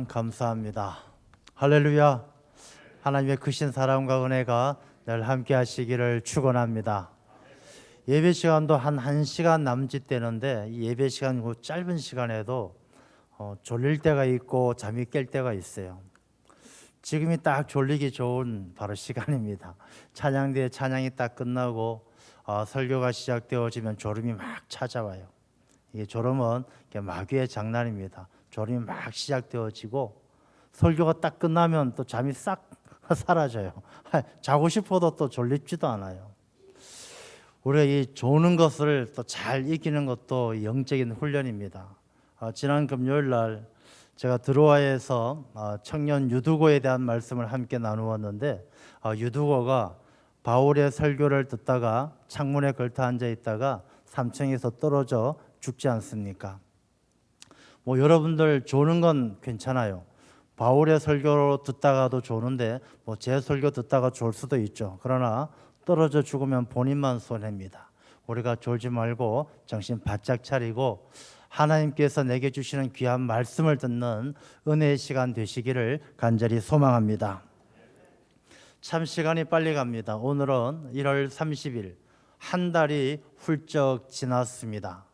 감사합니다. 할렐루야. 하나님의 크신 사랑과 은혜가 늘 함께 하시기를 축원합니다. 예배 시간도 한 1시간 남짓되는데 이 예배 시간 그 짧은 시간에도 졸릴 때가 있고 잠이 깰 때가 있어요. 지금이 딱 졸리기 좋은 바로 시간입니다. 찬양대회 찬양이 딱 끝나고 설교가 시작되어지면 졸음이 막 찾아와요. 이게 졸음은 마귀의 장난입니다. 졸음이 막 시작되어지고 설교가 딱 끝나면 또 잠이 싹 사라져요. 자고 싶어도 또 졸립지도 않아요. 우리가 이 조는 것을 또 잘 이기는 것도 영적인 훈련입니다. 지난 금요일 날 제가 드로아에서 청년 유두고에 대한 말씀을 함께 나누었는데 유두고가 바울의 설교를 듣다가 창문에 걸터 앉아 있다가 3층에서 떨어져 죽지 않습니까? 여러분들 조는 건 괜찮아요. 바울의 설교 듣다가도 조는데 제 설교 듣다가 졸 수도 있죠. 그러나 떨어져 죽으면 본인만 손해입니다. 우리가 졸지 말고 정신 바짝 차리고 하나님께서 내게 주시는 귀한 말씀을 듣는 은혜의 시간 되시기를 간절히 소망합니다. 참 시간이 빨리 갑니다. 오늘은 1월 30일, 한 달이 훌쩍 지났습니다.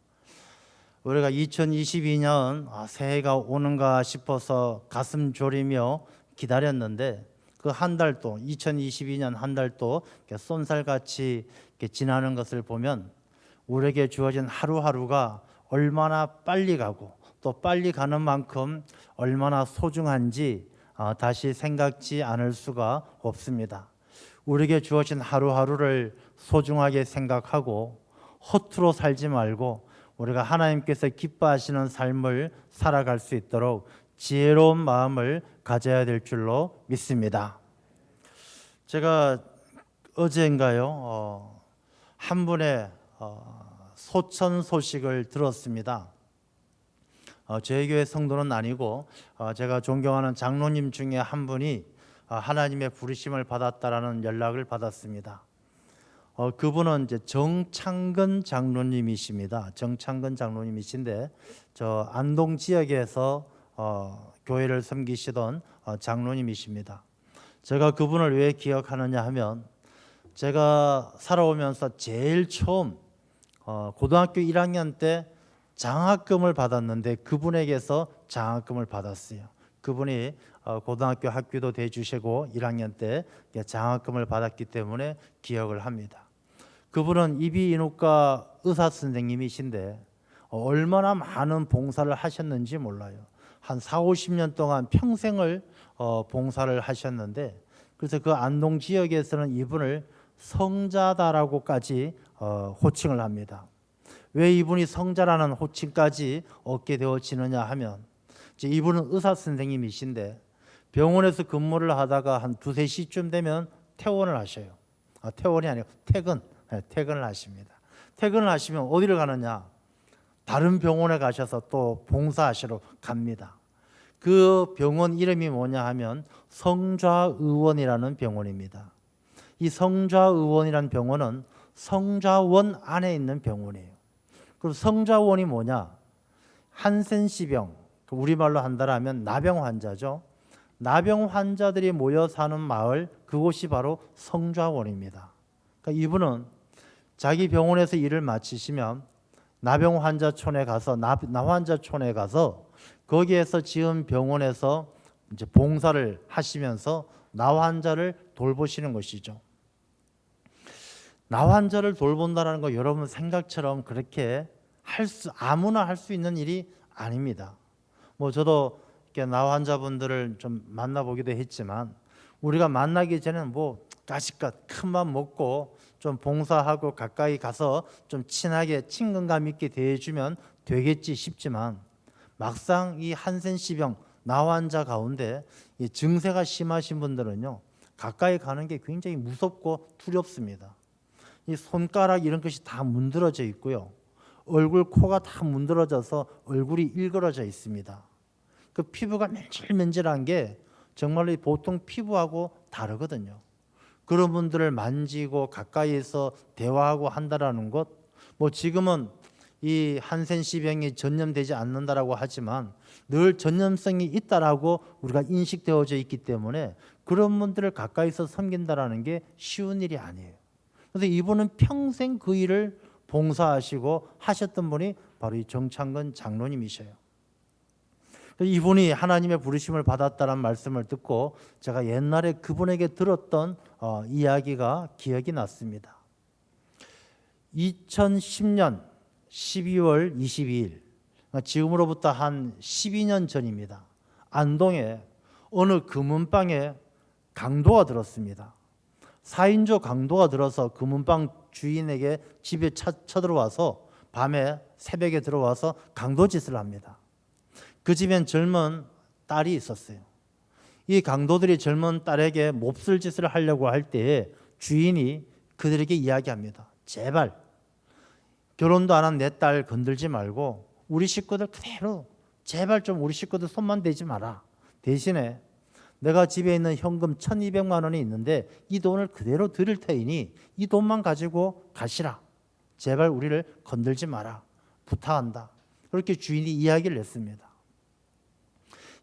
우리가 2022년 새해가 오는가 싶어서 가슴 졸이며 기다렸는데 그 한 달도 2022년 한 달도 쏜살같이 지나는 것을 보면 우리에게 주어진 하루하루가 얼마나 빨리 가고 또 빨리 가는 만큼 얼마나 소중한지 다시 생각지 않을 수가 없습니다. 우리에게 주어진 하루하루를 소중하게 생각하고 허투루 살지 말고 우리가 하나님께서 기뻐하시는 삶을 살아갈 수 있도록 지혜로운 마음을 가져야 될 줄로 믿습니다. 제가 어제인가요? 한 분의 소천 소식을 들었습니다. 저희 교회 성도는 아니고 제가 존경하는 장로님 중에 한 분이 하나님의 부르심을 받았다라는 연락을 받았습니다. 그분은 이제 정창근 장로님이십니다. 정창근 장로님이신데 저 안동 지역에서 교회를 섬기시던 장로님이십니다. 제가 그분을 왜 기억하느냐 하면 제가 살아오면서 제일 처음 고등학교 1학년 때 장학금을 받았는데 그분에게서 장학금을 받았어요. 그분이 고등학교 학교도 대주시고 1학년 때 장학금을 받았기 때문에 기억을 합니다. 그분은 이비인후과 의사 선생님이신데 얼마나 많은 봉사를 하셨는지 몰라요. 한 40-50년 동안 평생을 봉사를 하셨는데 그래서 그 안동 지역에서는 이분을 성자다라고까지 호칭을 합니다. 왜 이분이 성자라는 호칭까지 얻게 되어지느냐 하면 이분은 의사 선생님이신데 병원에서 근무를 하다가 한 2-3시쯤 되면 퇴원을 하셔요. 퇴원이 아니고 퇴근을 하십니다. 퇴근을 하시면 어디를 가느냐? 다른 병원에 가셔서 또 봉사하시러 갑니다. 그 병원 이름이 뭐냐 하면 성좌의원이라는 병원입니다. 이 성좌의원이라는 병원은 성좌원 안에 있는 병원이에요. 그럼 성좌원이 뭐냐? 한센시병, 우리말로 한다라면 나병 환자죠. 나병 환자들이 모여 사는 마을, 그곳이 바로 성좌원입니다. 그러니까 이분은 자기 병원에서 일을 마치시면 나병 환자촌에 가서 나환자촌에 가서 거기에서 지은 병원에서 이제 봉사를 하시면서 나환자를 돌보시는 것이죠. 나환자를 돌본다는 거 여러분 생각처럼 그렇게 아무나 할 수 있는 일이 아닙니다. 저도 이렇게 나환자분들을 좀 만나보기도 했지만 우리가 만나기 전에는 가시껏 큰맘 먹고 좀 봉사하고 가까이 가서 좀 친하게 친근감 있게 대해주면 되겠지 싶지만 막상 이 한센시병 나환자 가운데 이 증세가 심하신 분들은요 가까이 가는 게 굉장히 무섭고 두렵습니다. 이 손가락 이런 것이 다 문드러져 있고요. 얼굴, 코가 다 문드러져서 얼굴이 일그러져 있습니다. 그 피부가 맨질맨질한 게 정말로 보통 피부하고 다르거든요. 그런 분들을 만지고 가까이에서 대화하고 한다라는 것, 지금은 이 한센시병이 전염되지 않는다라고 하지만 늘 전염성이 있다라고 우리가 인식되어져 있기 때문에 그런 분들을 가까이서 섬긴다라는 게 쉬운 일이 아니에요. 그래서 이분은 평생 그 일을 봉사하시고 하셨던 분이 바로 이 정창근 장로님이셔요. 이분이 하나님의 부르심을 받았다는 말씀을 듣고 제가 옛날에 그분에게 들었던 이야기가 기억이 났습니다. 2010년 12월 22일, 지금으로부터 한 12년 전입니다. 안동에 어느 금은방에 강도가 들었습니다. 4인조 강도가 들어서 금은방 주인에게 집에 쳐들어와서 밤에 새벽에 들어와서 강도짓을 합니다. 그 집엔 젊은 딸이 있었어요. 이 강도들이 젊은 딸에게 몹쓸 짓을 하려고 할 때에 주인이 그들에게 이야기합니다. 제발 결혼도 안 한 내 딸 건들지 말고 우리 식구들 그대로 제발 좀 우리 식구들 손만 대지 마라. 대신에 내가 집에 있는 현금 1200만 원이 있는데 이 돈을 그대로 드릴 테이니 이 돈만 가지고 가시라. 제발 우리를 건들지 마라. 부탁한다. 그렇게 주인이 이야기를 했습니다.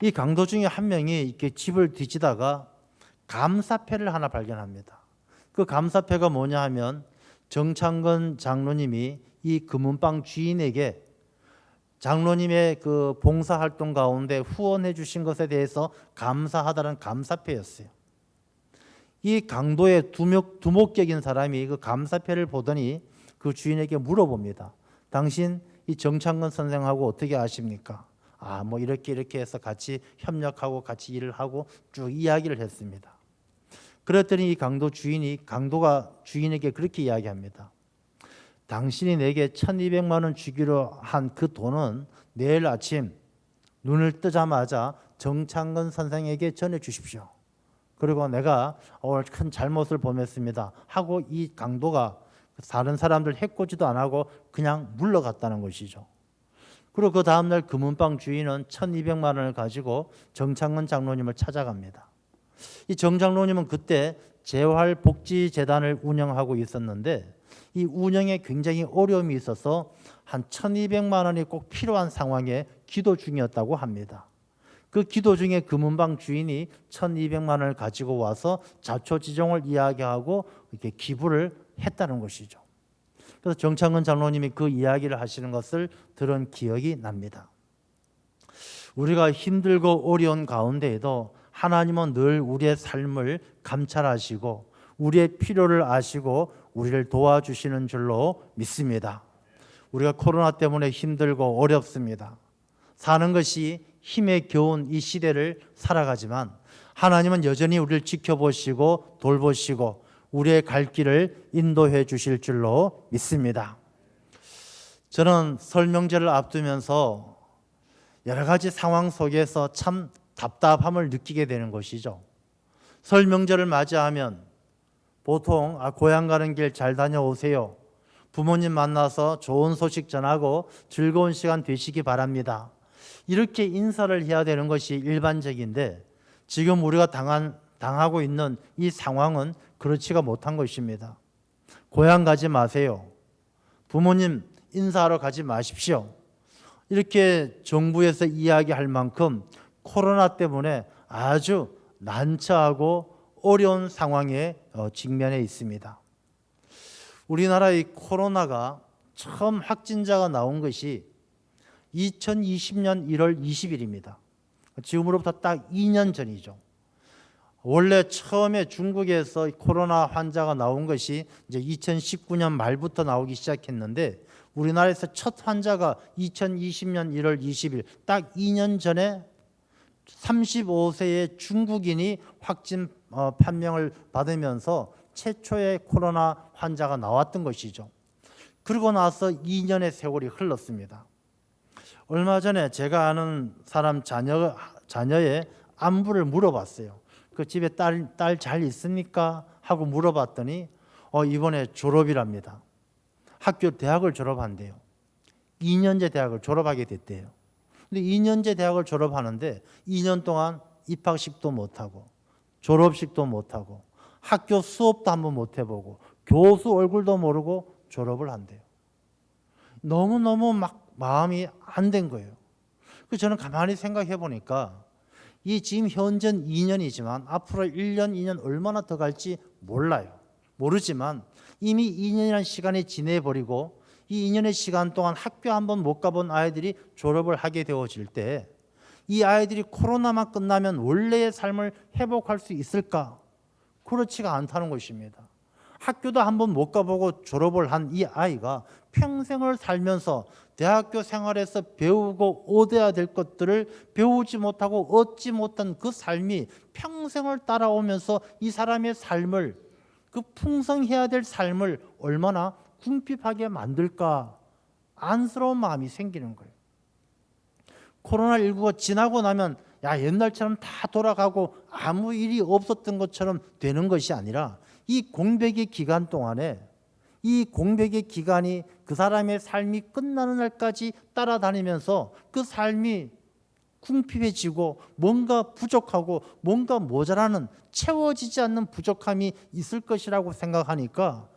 이 강도 중에 한 명이 이렇게 집을 뒤지다가 감사패를 하나 발견합니다. 그 감사패가 뭐냐 하면 정창근 장로님이 이 금은방 주인에게 장로님의 그 봉사활동 가운데 후원해 주신 것에 대해서 감사하다는 감사패였어요. 이 강도의 두목격인 사람이 그 감사패를 보더니 그 주인에게 물어봅니다. 당신 이 정창근 선생하고 어떻게 아십니까? 뭐 이렇게 해서 같이 협력하고 같이 일을 하고 쭉 이야기를 했습니다. 그랬더니 이 강도 주인이 강도가 주인에게 그렇게 이야기합니다. 당신이 내게 1200만 원 주기로 한 그 돈은 내일 아침 눈을 뜨자마자 정창근 선생에게 전해 주십시오. 그리고 내가 오늘 큰 잘못을 범했습니다 하고 이 강도가 다른 사람들 해코지도 안 하고 그냥 물러갔다는 것이죠. 그리고 그 다음날 금은방 주인은 1200만 원을 가지고 정창근 장로님을 찾아갑니다. 이 정 장로님은 그때 재활복지재단을 운영하고 있었는데 이 운영에 굉장히 어려움이 있어서 한 1200만 원이 꼭 필요한 상황에 기도 중이었다고 합니다. 그 기도 중에 금은방 주인이 1200만 원을 가지고 와서 자초지종을 이야기하고 이렇게 기부를 했다는 것이죠. 그래서 정창근 장로님이 그 이야기를 하시는 것을 들은 기억이 납니다. 우리가 힘들고 어려운 가운데에도 하나님은 늘 우리의 삶을 감찰하시고 우리의 필요를 아시고 우리를 도와주시는 줄로 믿습니다. 우리가 코로나 때문에 힘들고 어렵습니다. 사는 것이 힘에 겨운 이 시대를 살아가지만 하나님은 여전히 우리를 지켜보시고 돌보시고 우리의 갈 길을 인도해 주실 줄로 믿습니다. 저는 설 명절을 앞두면서 여러 가지 상황 속에서 참 답답함을 느끼게 되는 것이죠. 설 명절을 맞이하면 보통 고향 가는 길 잘 다녀오세요. 부모님 만나서 좋은 소식 전하고 즐거운 시간 되시기 바랍니다. 이렇게 인사를 해야 되는 것이 일반적인데 지금 우리가 당하고 있는 이 상황은 그렇지가 못한 것입니다. 고향 가지 마세요. 부모님 인사하러 가지 마십시오. 이렇게 정부에서 이야기할 만큼 코로나 때문에 아주 난처하고 어려운 상황에 직면해 있습니다. 우리나라의 코로나가 처음 확진자가 나온 것이 2020년 1월 20일입니다. 지금으로부터 딱 2년 전이죠. 원래 처음에 중국에서 코로나 환자가 나온 것이 이제 2019년 말부터 나오기 시작했는데 우리나라에서 첫 환자가 2020년 1월 20일 딱 2년 전에 35세의 중국인이 확진 판명을 받으면서 최초의 코로나 환자가 나왔던 것이죠. 그러고 나서 2년의 세월이 흘렀습니다. 얼마 전에 제가 아는 사람 자녀의 안부를 물어봤어요. 그 집에 딸 잘 있습니까? 하고 물어봤더니 이번에 졸업이랍니다. 대학을 졸업한대요. 2년제 대학을 졸업하게 됐대요. 근데 2년제 대학을 졸업하는데 2년 동안 입학식도 못하고 졸업식도 못하고 학교 수업도 한번 못 해보고 교수 얼굴도 모르고 졸업을 한대요. 너무너무 막 마음이 안 된 거예요. 그래서 저는 가만히 생각해 보니까 이 지금 현재는 2년이지만 앞으로 1년, 2년 얼마나 더 갈지 몰라요. 모르지만 이미 2년이라는 시간이 지내버리고 이 2년의 시간 동안 학교 한번 못 가본 아이들이 졸업을 하게 되어질 때 이 아이들이 코로나만 끝나면 원래의 삶을 회복할 수 있을까? 그렇지가 않다는 것입니다. 학교도 한번 못 가보고 졸업을 한 이 아이가 평생을 살면서 대학교 생활에서 배우고 얻어야 될 것들을 배우지 못하고 얻지 못한 그 삶이 평생을 따라오면서 이 사람의 삶을, 그 풍성해야 될 삶을 얼마나 궁핍하게 만들까 안쓰러운 마음이 생기는 거예요. 코로나19가 지나고 나면 야 옛날처럼 다 돌아가고 아무 일이 없었던 것처럼 되는 것이 아니라 이 공백의 기간 동안에 이 공백의 기간이 그 사람의 삶이 끝나는 날까지 따라다니면서 그 삶이 궁핍해지고 뭔가 부족하고 뭔가 모자라는 채워지지 않는 부족함이 있을 것이라고 생각하니까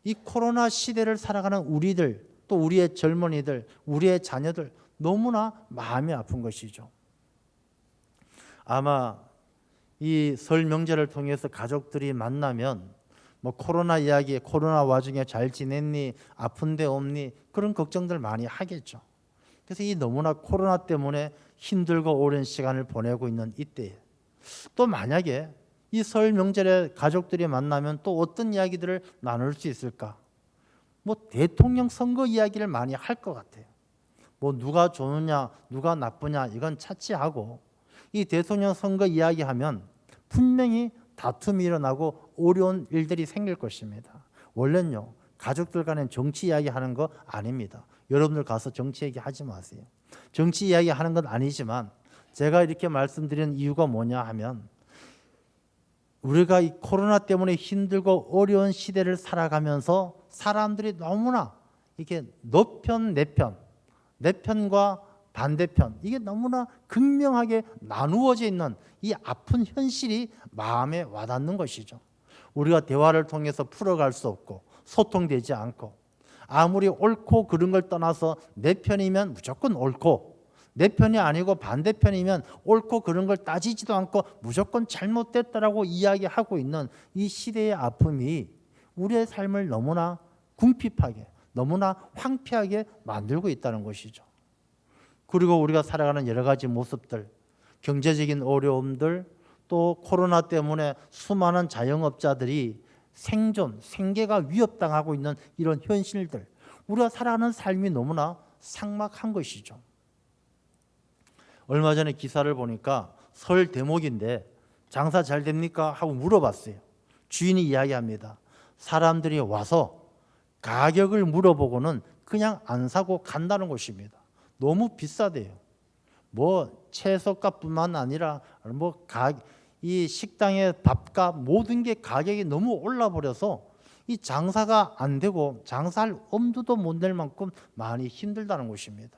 이 코로나 시대를 살아가는 우리들, 또 우리의 젊은이들, 우리의 자녀들 너무나 마음이 아픈 것이죠. 아마 이 설 명절을 통해서 가족들이 만나면 뭐 코로나 이야기, 코로나 와중에 잘 지냈니, 아픈 데 없니, 그런 걱정들 많이 하겠죠. 그래서 이 너무나 코로나 때문에 힘들고 오랜 시간을 보내고 있는 이때에 또 만약에 이 설 명절에 가족들이 만나면 또 어떤 이야기들을 나눌 수 있을까? 뭐 대통령 선거 이야기를 많이 할 것 같아요. 뭐 누가 좋으냐, 누가 나쁘냐 이건 차치하고 이 대통령 선거 이야기하면 분명히 다툼이 일어나고 어려운 일들이 생길 것입니다. 원래는요, 가족들 간엔 정치 이야기하는 거 아닙니다. 여러분들 가서 정치 얘기하지 마세요. 정치 이야기하는 건 아니지만 제가 이렇게 말씀드리는 이유가 뭐냐 하면 우리가 이 코로나 때문에 힘들고 어려운 시대를 살아가면서 사람들이 너무나 이게 너 편, 내 편과 반대편, 이게 너무나 극명하게 나누어져 있는 이 아픈 현실이 마음에 와닿는 것이죠. 우리가 대화를 통해서 풀어갈 수 없고 소통되지 않고 아무리 옳고 그른 걸 떠나서 내 편이면 무조건 옳고 내 편이 아니고 반대편이면 옳고 그른 걸 따지지도 않고 무조건 잘못됐다라고 이야기하고 있는 이 시대의 아픔이 우리의 삶을 너무나 궁핍하게, 너무나 황폐하게 만들고 있다는 것이죠. 그리고 우리가 살아가는 여러 가지 모습들, 경제적인 어려움들, 또 코로나 때문에 수많은 자영업자들이 생존, 생계가 위협당하고 있는 이런 현실들, 우리가 살아가는 삶이 너무나 삭막한 것이죠. 얼마 전에 기사를 보니까 설 대목인데 장사 잘 됩니까? 하고 물어봤어요. 주인이 이야기합니다. 사람들이 와서 가격을 물어보고는 그냥 안 사고 간다는 것입니다. 너무 비싸대요. 뭐 채소값뿐만 아니라 이 식당의 밥값 모든 게 가격이 너무 올라 버려서 이 장사가 안 되고 장사할 엄두도 못 낼 만큼 많이 힘들다는 것입니다.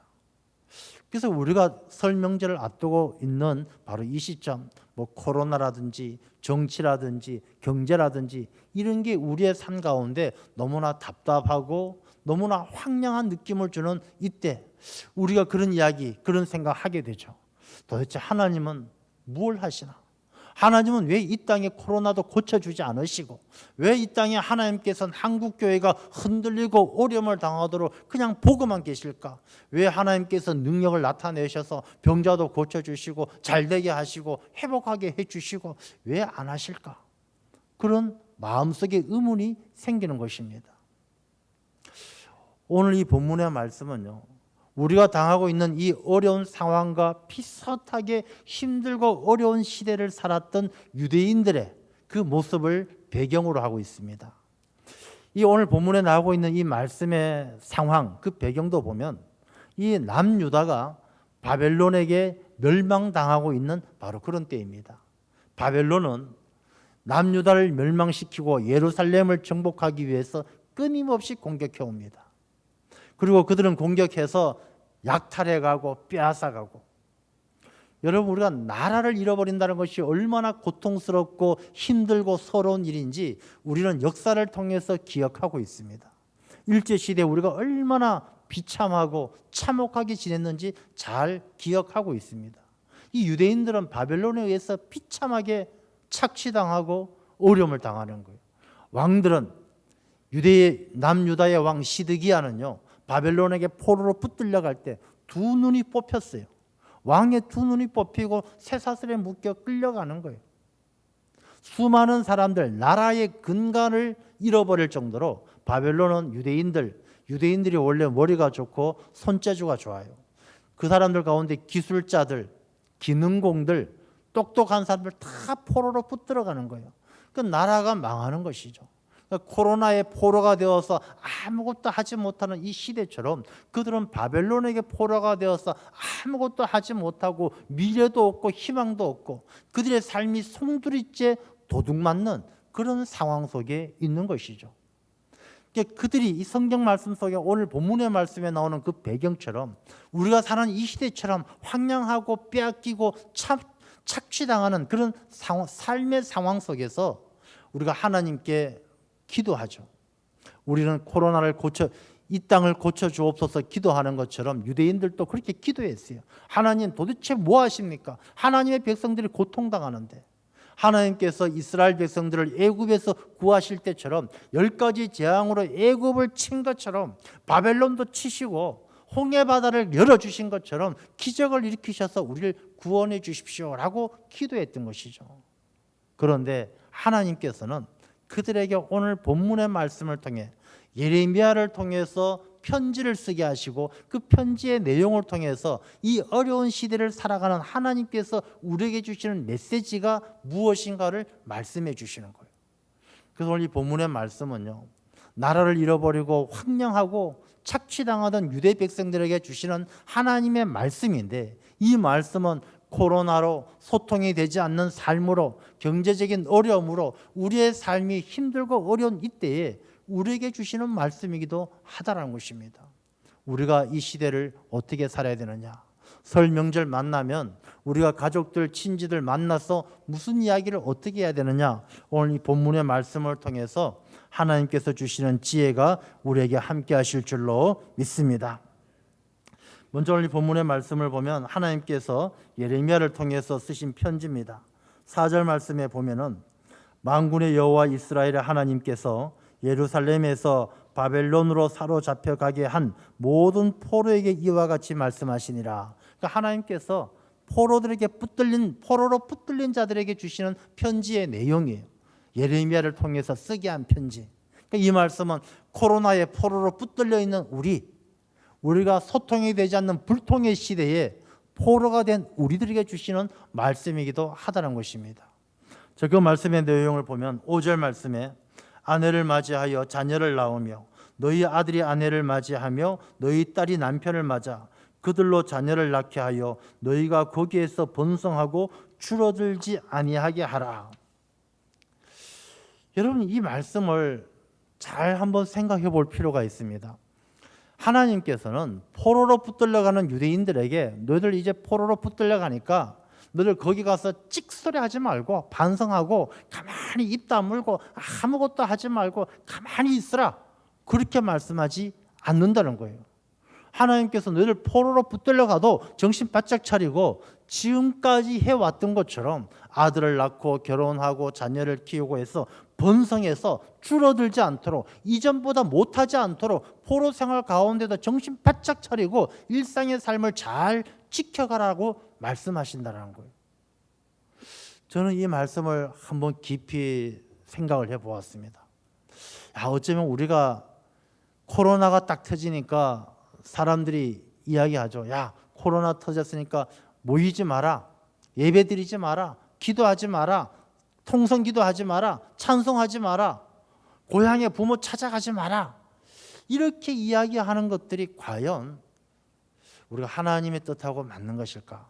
그래서 우리가 설 명절을 앞두고 있는 바로 이 시점, 뭐 코로나라든지 정치라든지 경제라든지 이런 게 우리의 삶 가운데 너무나 답답하고 너무나 황량한 느낌을 주는 이때 우리가 그런 이야기, 그런 생각하게 되죠. 도대체 하나님은 뭘 하시나? 하나님은 왜 이 땅에 코로나도 고쳐주지 않으시고 왜 이 땅에 하나님께서는 한국교회가 흔들리고 어려움을 당하도록 그냥 보고만 계실까? 왜 하나님께서 능력을 나타내셔서 병자도 고쳐주시고 잘되게 하시고 회복하게 해주시고 왜 안 하실까? 그런 마음속에 의문이 생기는 것입니다. 오늘 이 본문의 말씀은요, 우리가 당하고 있는 이 어려운 상황과 비슷하게 힘들고 어려운 시대를 살았던 유대인들의 그 모습을 배경으로 하고 있습니다. 이 오늘 본문에 나오고 있는 이 말씀의 상황, 그 배경도 보면 이 남유다가 바벨론에게 멸망당하고 있는 바로 그런 때입니다. 바벨론은 남유다를 멸망시키고 예루살렘을 정복하기 위해서 끊임없이 공격해 옵니다. 그리고 그들은 공격해서 약탈해가고 빼앗아가고, 여러분 우리가 나라를 잃어버린다는 것이 얼마나 고통스럽고 힘들고 서러운 일인지 우리는 역사를 통해서 기억하고 있습니다. 일제시대 우리가 얼마나 비참하고 참혹하게 지냈는지 잘 기억하고 있습니다. 이 유대인들은 바벨론에 의해서 비참하게 착취당하고 어려움을 당하는 거예요. 왕들은 남유다의 왕 시드기야는요, 바벨론에게 포로로 붙들려 갈 때 두 눈이 뽑혔어요. 왕의 두 눈이 뽑히고 쇠사슬에 묶여 끌려가는 거예요. 수많은 사람들, 나라의 근간을 잃어버릴 정도로 바벨론은 유대인들이 원래 머리가 좋고 손재주가 좋아요. 그 사람들 가운데 기술자들, 기능공들, 똑똑한 사람들 다 포로로 붙들어가는 거예요. 그 나라가 망하는 것이죠. 코로나의 포로가 되어서 아무것도 하지 못하는 이 시대처럼 그들은 바벨론에게 포로가 되어서 아무것도 하지 못하고 미래도 없고 희망도 없고 그들의 삶이 송두리째 도둑맞는 그런 상황 속에 있는 것이죠. 그들이 이 성경 말씀 속에 오늘 본문의 말씀에 나오는 그 배경처럼 우리가 사는 이 시대처럼 황량하고 빼앗기고 착취당하는 그런 삶의 상황 속에서 우리가 하나님께 기도하죠. 우리는 코로나를 이 땅을 고쳐 주옵소서 기도하는 것처럼 유대인들도 그렇게 기도했어요. 하나님 도대체 뭐 하십니까? 하나님의 백성들이 고통당하는데 하나님께서 이스라엘 백성들을 애굽에서 구하실 때처럼 10가지 재앙으로 애굽을 친 것처럼 바벨론도 치시고 홍해 바다를 열어주신 것처럼 기적을 일으키셔서 우리를 구원해 주십시오라고 기도했던 것이죠. 그런데 하나님께서는 그들에게 오늘 본문의 말씀을 통해 예레미야를 통해서 편지를 쓰게 하시고 그 편지의 내용을 통해서 이 어려운 시대를 살아가는 하나님께서 우리에게 주시는 메시지가 무엇인가를 말씀해 주시는 거예요. 그래서 오늘 이 본문의 말씀은요, 나라를 잃어버리고 황량하고 착취당하던 유대 백성들에게 주시는 하나님의 말씀인데 이 말씀은 코로나로 소통이 되지 않는 삶으로 경제적인 어려움으로 우리의 삶이 힘들고 어려운 이때에 우리에게 주시는 말씀이기도 하다는 것입니다. 우리가 이 시대를 어떻게 살아야 되느냐? 설 명절 만나면 우리가 가족들, 친지들 만나서 무슨 이야기를 어떻게 해야 되느냐? 오늘 이 본문의 말씀을 통해서 하나님께서 주시는 지혜가 우리에게 함께 하실 줄로 믿습니다. 먼저 오늘 본문의 말씀을 보면 하나님께서 예레미야를 통해서 쓰신 편지입니다. 4절 말씀에 보면은 만군의 여호와 이스라엘의 하나님께서 예루살렘에서 바벨론으로 사로잡혀 가게 한 모든 포로에게 이와 같이 말씀하시니라. 그러니까 하나님께서 포로로 붙들린 자들에게 주시는 편지의 내용이에요. 예레미야를 통해서 쓰게 한 편지. 그러니까 이 말씀은 코로나의 포로로 붙들려 있는 우리가 소통이 되지 않는 불통의 시대에 포로가 된 우리들에게 주시는 말씀이기도 하다는 것입니다. 그 말씀의 내용을 보면 5절 말씀에 아내를 맞이하여 자녀를 낳으며 너희 아들이 아내를 맞이하며 너희 딸이 남편을 맞아 그들로 자녀를 낳게 하여 너희가 거기에서 번성하고 줄어들지 아니하게 하라. 여러분, 이 말씀을 잘 한번 생각해 볼 필요가 있습니다. 하나님께서는 포로로 붙들려가는 유대인들에게 너희들 이제 포로로 붙들려가니까 너희들 거기 가서 찍소리 하지 말고 반성하고 가만히 입 다물고 아무것도 하지 말고 가만히 있으라, 그렇게 말씀하지 않는다는 거예요. 하나님께서 너희들 포로로 붙들려가도 정신 바짝 차리고 지금까지 해왔던 것처럼 아들을 낳고 결혼하고 자녀를 키우고 해서 번성해서 줄어들지 않도록, 이전보다 못하지 않도록 포로 생활 가운데도 정신 바짝 차리고 일상의 삶을 잘 지켜가라고 말씀하신다는 거예요. 저는 이 말씀을 한번 깊이 생각을 해보았습니다. 어쩌면 우리가 코로나가 딱 터지니까 사람들이 이야기하죠. 코로나 터졌으니까 모이지 마라, 예배 드리지 마라, 기도하지 마라, 통성기도하지 마라, 찬송하지 마라, 고향의 부모 찾아가지 마라, 이렇게 이야기하는 것들이 과연 우리가 하나님의 뜻하고 맞는 것일까?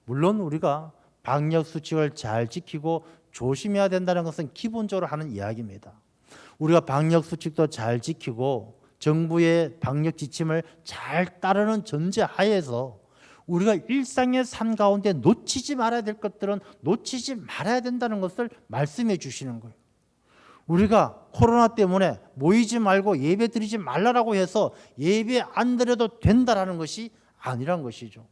물론 우리가 방역 수칙을 잘 지키고 조심해야 된다는 것은 기본적으로 하는 이야기입니다. 우리가 방역 수칙도 잘 지키고 정부의 방역 지침을 잘 따르는 전제 하에서 우리가 일상의 삶 가운데 놓치지 말아야 될 것들은 놓치지 말아야 된다는 것을 말씀해 주시는 거예요. 우리가 코로나 때문에 모이지 말고 예배 드리지 말라라고 해서 예배 안 드려도 된다라는 것이 아니란 것이죠.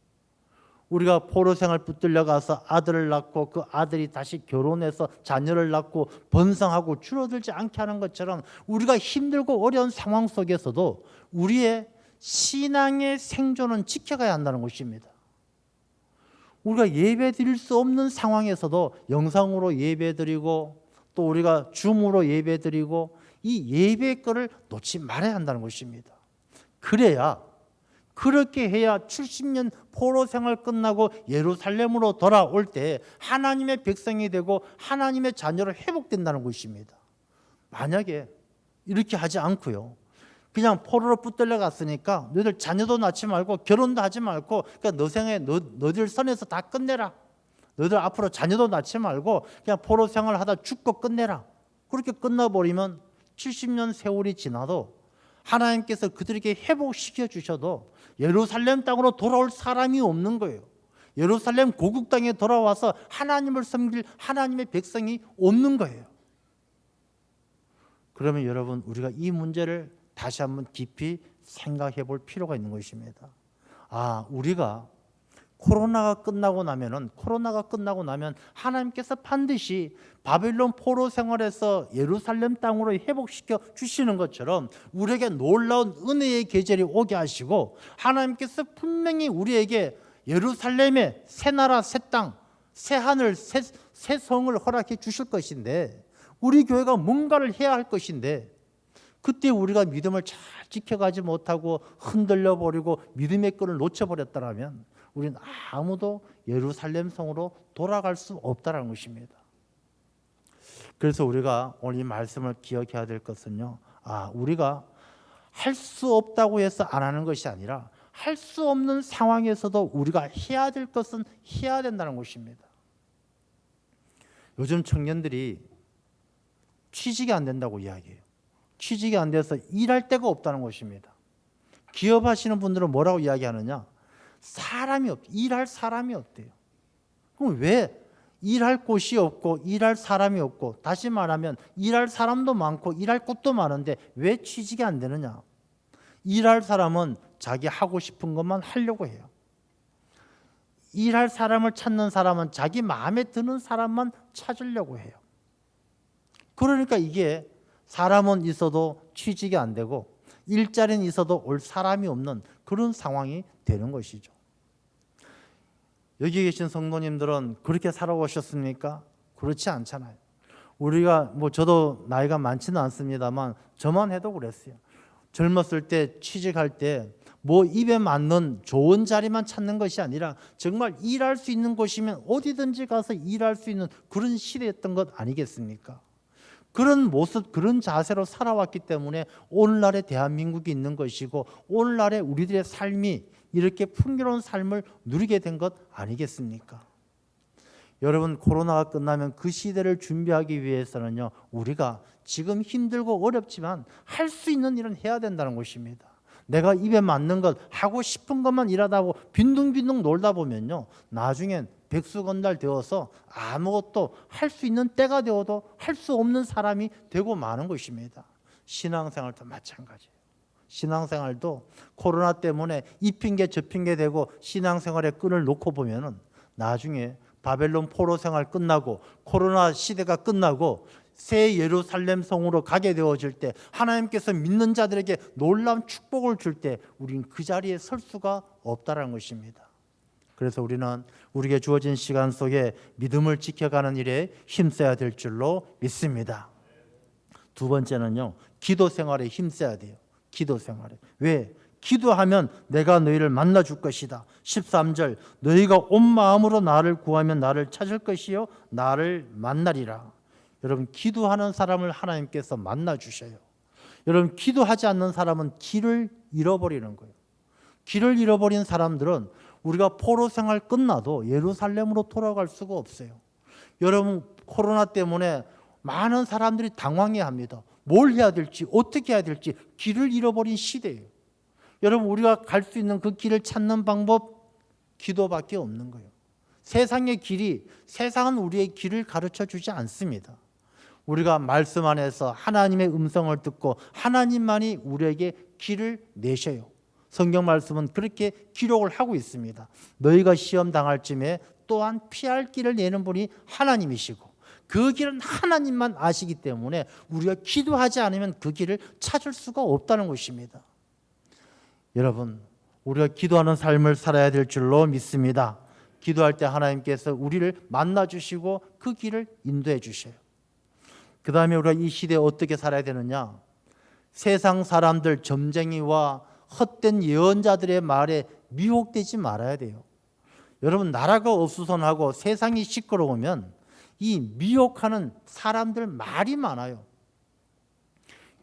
우리가 포로 생활 붙들려 가서 아들을 낳고 그 아들이 다시 결혼해서 자녀를 낳고 번성하고 줄어들지 않게 하는 것처럼 우리가 힘들고 어려운 상황 속에서도 우리의 신앙의 생존은 지켜가야 한다는 것입니다. 우리가 예배 드릴 수 없는 상황에서도 영상으로 예배 드리고 또 우리가 줌으로 예배 드리고 이 예배의 거를 놓지 말아야 한다는 것입니다. 그렇게 해야 70년 포로 생활 끝나고 예루살렘으로 돌아올 때 하나님의 백성이 되고 하나님의 자녀로 회복된다는 것입니다. 만약에 이렇게 하지 않고요, 그냥 포로로 붙들려 갔으니까 너희들 자녀도 낳지 말고 결혼도 하지 말고 그냥 너 생에 너희들 선에서 다 끝내라. 너희들 앞으로 자녀도 낳지 말고 그냥 포로 생활을 하다 죽고 끝내라. 그렇게 끝나버리면 70년 세월이 지나도 하나님께서 그들에게 회복시켜 주셔도 예루살렘 땅으로 돌아올 사람이 없는 거예요. 예루살렘 고국 땅에 돌아와서 하나님을 섬길 하나님의 백성이 없는 거예요. 그러면 여러분, 우리가 이 문제를 다시 한번 깊이 생각해 볼 필요가 있는 것입니다. 우리가 코로나가 끝나고 나면 하나님께서 반드시 바벨론 포로 생활에서 예루살렘 땅으로 회복시켜 주시는 것처럼 우리에게 놀라운 은혜의 계절이 오게 하시고 하나님께서 분명히 우리에게 예루살렘의 새 나라, 새 땅, 새 하늘, 새 성을 허락해 주실 것인데 우리 교회가 뭔가를 해야 할 것인데 그때 우리가 믿음을 잘 지켜가지 못하고 흔들려 버리고 믿음의 끈을 놓쳐버렸다면 우리는 아무도 예루살렘 성으로 돌아갈 수 없다는 것입니다. 그래서 우리가 오늘 이 말씀을 기억해야 될 것은요, 우리가 할 수 없다고 해서 안 하는 것이 아니라 할 수 없는 상황에서도 우리가 해야 될 것은 해야 된다는 것입니다. 요즘 청년들이 취직이 안 된다고 이야기해요. 취직이 안 돼서 일할 데가 없다는 것입니다. 기업하시는 분들은 뭐라고 이야기하느냐? 일할 사람이 없대요. 그럼 왜 일할 곳이 없고 일할 사람이 없고, 다시 말하면 일할 사람도 많고 일할 곳도 많은데 왜 취직이 안 되느냐? 일할 사람은 자기 하고 싶은 것만 하려고 해요. 일할 사람을 찾는 사람은 자기 마음에 드는 사람만 찾으려고 해요. 그러니까 이게 사람은 있어도 취직이 안 되고 일자리는 있어도 올 사람이 없는 그런 상황이 되는 것이죠. 여기 계신 성도님들은 그렇게 살아오셨습니까? 그렇지 않잖아요. 우리가 저도 나이가 많지는 않습니다만 저만 해도 그랬어요. 젊었을 때 취직할 때 입에 맞는 좋은 자리만 찾는 것이 아니라 정말 일할 수 있는 곳이면 어디든지 가서 일할 수 있는 그런 시대였던 것 아니겠습니까? 그런 모습, 그런 자세로 살아왔기 때문에 오늘날의 대한민국이 있는 것이고 오늘날의 우리들의 삶이 이렇게 풍요로운 삶을 누리게 된 것 아니겠습니까? 여러분, 코로나가 끝나면 그 시대를 준비하기 위해서는요, 우리가 지금 힘들고 어렵지만 할 수 있는 일은 해야 된다는 것입니다. 내가 입에 맞는 것, 하고 싶은 것만 일하다 보고 빈둥빈둥 놀다 보면요, 나중엔 백수건달 되어서 아무것도 할 수 있는 때가 되어도 할 수 없는 사람이 되고 마는 것입니다. 신앙생활도 마찬가지예요. 신앙생활도 코로나 때문에 이 핑계 저 핑계 대고 신앙생활의 끈을 놓고 보면은 나중에 바벨론 포로 생활 끝나고 코로나 시대가 끝나고 새 예루살렘 성으로 가게 되어질 때 하나님께서 믿는 자들에게 놀라운 축복을 줄 때 우리는 그 자리에 설 수가 없다는 것입니다. 그래서 우리는 우리에게 주어진 시간 속에 믿음을 지켜가는 일에 힘써야 될 줄로 믿습니다. 두 번째는요, 기도 생활에 힘써야 돼요. 기도 생활에. 왜? 기도하면 내가 너희를 만나 줄 것이다. 13절, 너희가 온 마음으로 나를 구하면 나를 찾을 것이요 나를 만나리라. 여러분, 기도하는 사람을 하나님께서 만나 주셔요. 여러분, 기도하지 않는 사람은 길을 잃어버리는 거예요. 길을 잃어버린 사람들은 우리가 포로 생활 끝나도 예루살렘으로 돌아갈 수가 없어요. 여러분, 코로나 때문에 많은 사람들이 당황해합니다. 뭘 해야 될지, 어떻게 해야 될지 길을 잃어버린 시대예요. 여러분, 우리가 갈 수 있는 그 길을 찾는 방법, 기도밖에 없는 거예요. 세상은 우리의 길을 가르쳐 주지 않습니다. 우리가 말씀 안에서 하나님의 음성을 듣고 하나님만이 우리에게 길을 내셔요. 성경 말씀은 그렇게 기록을 하고 있습니다. 너희가 시험 당할 쯤에 또한 피할 길을 내는 분이 하나님이시고 그 길은 하나님만 아시기 때문에 우리가 기도하지 않으면 그 길을 찾을 수가 없다는 것입니다. 여러분, 우리가 기도하는 삶을 살아야 될 줄로 믿습니다. 기도할 때 하나님께서 우리를 만나주시고 그 길을 인도해 주셔요. 그 다음에 우리가 이 시대에 어떻게 살아야 되느냐? 세상 사람들 점쟁이와 헛된 예언자들의 말에 미혹되지 말아야 돼요. 여러분, 나라가 어수선하고 세상이 시끄러우면 이 미혹하는 사람들 말이 많아요.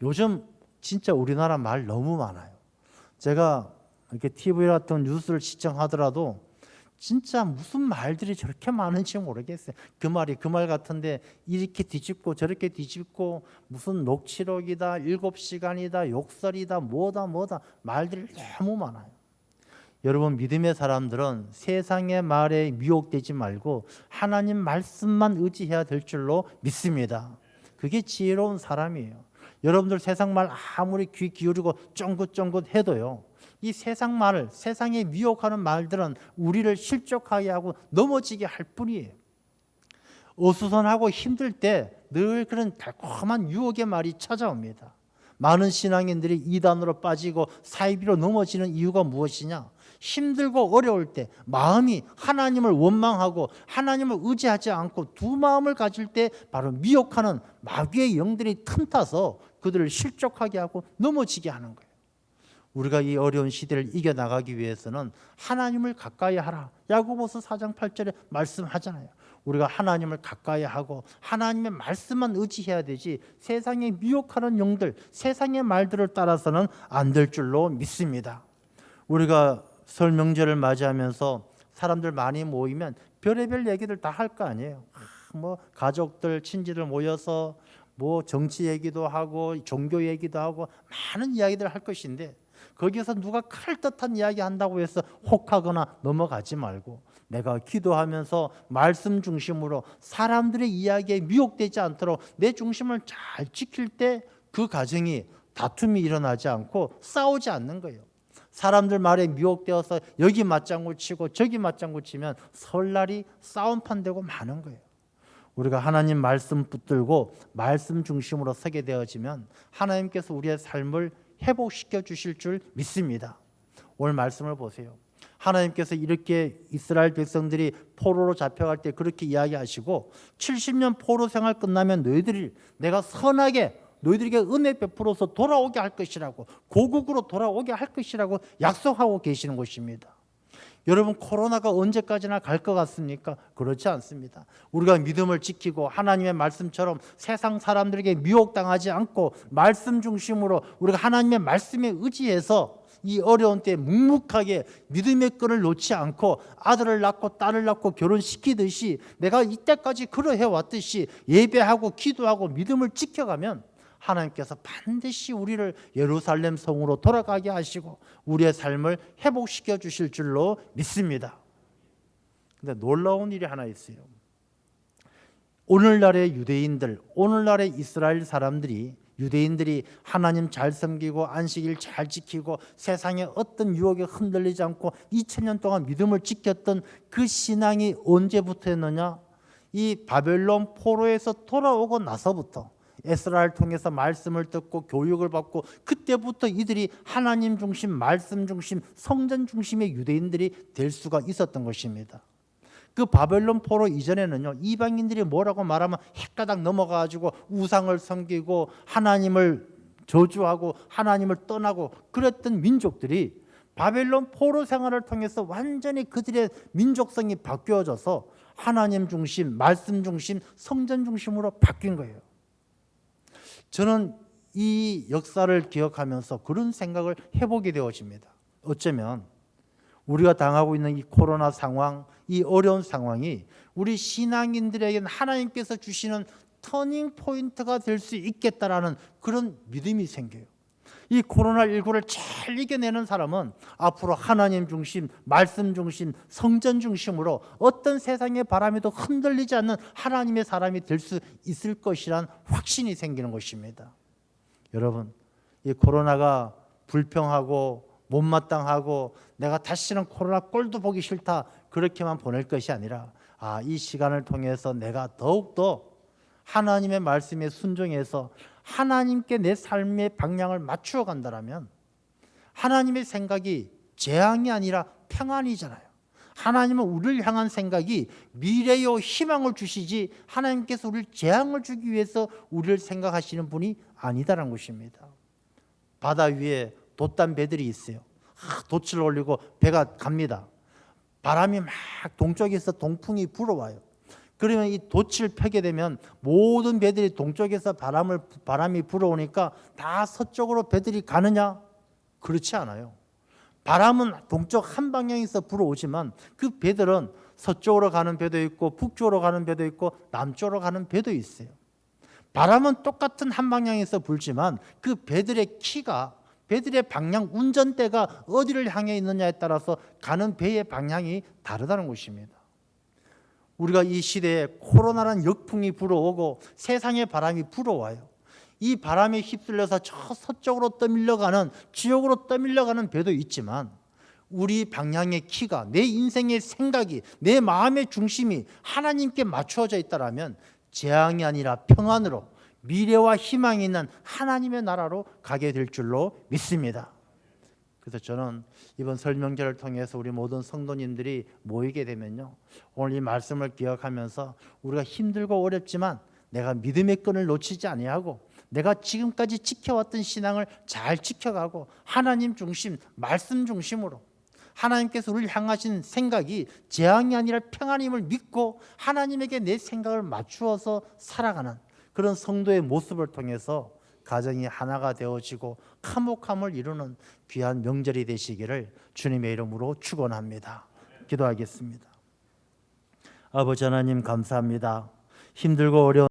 요즘 진짜 우리나라 말 너무 많아요. 제가 이렇게 TV 같은 뉴스를 시청하더라도 진짜 무슨 말들이 저렇게 많은지 모르겠어요. 그 말이 그 말 같은데 이렇게 뒤집고 저렇게 뒤집고 무슨 녹취록이다, 7시간이다, 욕설이다, 뭐다 말들이 너무 많아요. 여러분, 믿음의 사람들은 세상의 말에 미혹되지 말고 하나님 말씀만 의지해야 될 줄로 믿습니다. 그게 지혜로운 사람이에요. 여러분들 세상 말 아무리 귀 기울이고 쫑긋쫑긋 해도요, 이 세상 말을, 세상에 미혹하는 말들은 우리를 실족하게 하고 넘어지게 할 뿐이에요. 어수선하고 힘들 때 늘 그런 달콤한 유혹의 말이 찾아옵니다. 많은 신앙인들이 이단으로 빠지고 사이비로 넘어지는 이유가 무엇이냐? 힘들고 어려울 때 마음이 하나님을 원망하고 하나님을 의지하지 않고 두 마음을 가질 때 바로 미혹하는 마귀의 영들이 틈타서 그들을 실족하게 하고 넘어지게 하는 거예요. 우리가 이 어려운 시대를 이겨나가기 위해서는 하나님을 가까이 하라. 야고보서 4장 8절에 말씀하잖아요. 우리가 하나님을 가까이 하고 하나님의 말씀만 의지해야 되지 세상에 미혹하는 영들, 세상의 말들을 따라서는 안 될 줄로 믿습니다. 우리가 설 명절을 맞이하면서 사람들 많이 모이면 별의별 얘기들 다 할 거 아니에요. 뭐 가족들, 친지들 모여서 뭐 정치 얘기도 하고 종교 얘기도 하고 많은 이야기들 할 것인데 거기에서 누가 칼뜻한 이야기 한다고 해서 혹하거나 넘어가지 말고 내가 기도하면서 말씀 중심으로 사람들의 이야기에 미혹되지 않도록 내 중심을 잘 지킬 때 그 가정이 다툼이 일어나지 않고 싸우지 않는 거예요. 사람들 말에 미혹되어서 여기 맞장구 치고 저기 맞장구 치면 설날이 싸움판 되고 많은 거예요. 우리가 하나님 말씀 붙들고 말씀 중심으로 서게 되어지면 하나님께서 우리의 삶을 회복시켜 주실 줄 믿습니다. 오늘 말씀을 보세요. 하나님께서 이렇게 이스라엘 백성들이 포로로 잡혀갈 때 그렇게 이야기하시고 70년 포로 생활 끝나면 너희들이 내가 선하게 너희들에게 은혜 베풀어서 돌아오게 할 것이라고, 고국으로 돌아오게 할 것이라고 약속하고 계시는 것입니다. 여러분, 코로나가 언제까지나 갈 것 같습니까? 그렇지 않습니다. 우리가 믿음을 지키고 하나님의 말씀처럼 세상 사람들에게 미혹당하지 않고 말씀 중심으로 우리가 하나님의 말씀에 의지해서 이 어려운 때에 묵묵하게 믿음의 끈을 놓지 않고 아들을 낳고 딸을 낳고 결혼시키듯이 내가 이때까지 그러해 왔듯이 예배하고 기도하고 믿음을 지켜가면 하나님께서 반드시 우리를 예루살렘 성으로 돌아가게 하시고 우리의 삶을 회복시켜 주실 줄로 믿습니다. 근데 놀라운 일이 하나 있어요. 오늘날의 유대인들, 오늘날의 이스라엘 사람들이, 유대인들이 하나님 잘 섬기고 안식일 잘 지키고 세상의 어떤 유혹에 흔들리지 않고 2000년 동안 믿음을 지켰던 그 신앙이 언제부터였느냐? 이 바벨론 포로에서 돌아오고 나서부터 에스라를 통해서 말씀을 듣고 교육을 받고 그때부터 이들이 하나님 중심, 말씀 중심, 성전 중심의 유대인들이 될 수가 있었던 것입니다. 그 바벨론 포로 이전에는요, 이방인들이 뭐라고 말하면 헷가닥 넘어가가지고 우상을 섬기고 하나님을 저주하고 하나님을 떠나고 그랬던 민족들이 바벨론 포로 생활을 통해서 완전히 그들의 민족성이 바뀌어져서 하나님 중심, 말씀 중심, 성전 중심으로 바뀐 거예요. 저는 이 역사를 기억하면서 그런 생각을 해보게 되어집니다. 어쩌면 우리가 당하고 있는 이 코로나 상황, 이 어려운 상황이 우리 신앙인들에게는 하나님께서 주시는 터닝 포인트가 될 수 있겠다라는 그런 믿음이 생겨요. 이 코로나19를 잘 이겨내는 사람은 앞으로 하나님 중심, 말씀 중심, 성전 중심으로 어떤 세상의 바람에도 흔들리지 않는 하나님의 사람이 될 수 있을 것이란 확신이 생기는 것입니다. 여러분, 이 코로나가 불평하고 못마땅하고 내가 다시는 코로나 꼴도 보기 싫다 그렇게만 보낼 것이 아니라 이 시간을 통해서 내가 더욱더 하나님의 말씀에 순종해서 하나님께 내 삶의 방향을 맞추어 간다면 하나님의 생각이 재앙이 아니라 평안이잖아요. 하나님은 우리를 향한 생각이 미래요 희망을 주시지 하나님께서 우리를 재앙을 주기 위해서 우리를 생각하시는 분이 아니다라는 것입니다. 바다 위에 돛단 배들이 있어요. 돛을 올리고 배가 갑니다. 바람이 막 동쪽에서 동풍이 불어와요. 그러면 이 돛을 펴게 되면 모든 배들이 동쪽에서 바람이 불어오니까 다 서쪽으로 배들이 가느냐? 그렇지 않아요. 바람은 동쪽 한 방향에서 불어오지만 그 배들은 서쪽으로 가는 배도 있고 북쪽으로 가는 배도 있고 남쪽으로 가는 배도 있어요. 바람은 똑같은 한 방향에서 불지만 그 배들의 키가 배들의 방향 운전대가 어디를 향해 있느냐에 따라서 가는 배의 방향이 다르다는 것입니다. 우리가 이 시대에 코로나라는 역풍이 불어오고 세상의 바람이 불어와요. 이 바람에 휩쓸려서 저 서쪽으로 떠밀려가는 지옥으로 떠밀려가는 배도 있지만 우리 방향의 키가 내 인생의 생각이 내 마음의 중심이 하나님께 맞추어져 있다면 재앙이 아니라 평안으로 미래와 희망이 있는 하나님의 나라로 가게 될 줄로 믿습니다. 그래서 저는 이번 설명제를 통해서 우리 모든 성도님들이 모이게 되면요, 오늘 이 말씀을 기억하면서 우리가 힘들고 어렵지만 내가 믿음의 끈을 놓치지 아니하고 내가 지금까지 지켜왔던 신앙을 잘 지켜가고 하나님 중심, 말씀 중심으로 하나님께서 우리를 향하신 생각이 재앙이 아니라 평안임을 믿고 하나님에게 내 생각을 맞추어서 살아가는 그런 성도의 모습을 통해서 가정이 하나가 되어지고 화목함을 이루는 귀한 명절이 되시기를 주님의 이름으로 축원합니다. 기도하겠습니다. 아버지 하나님 감사합니다. 힘들고 어려운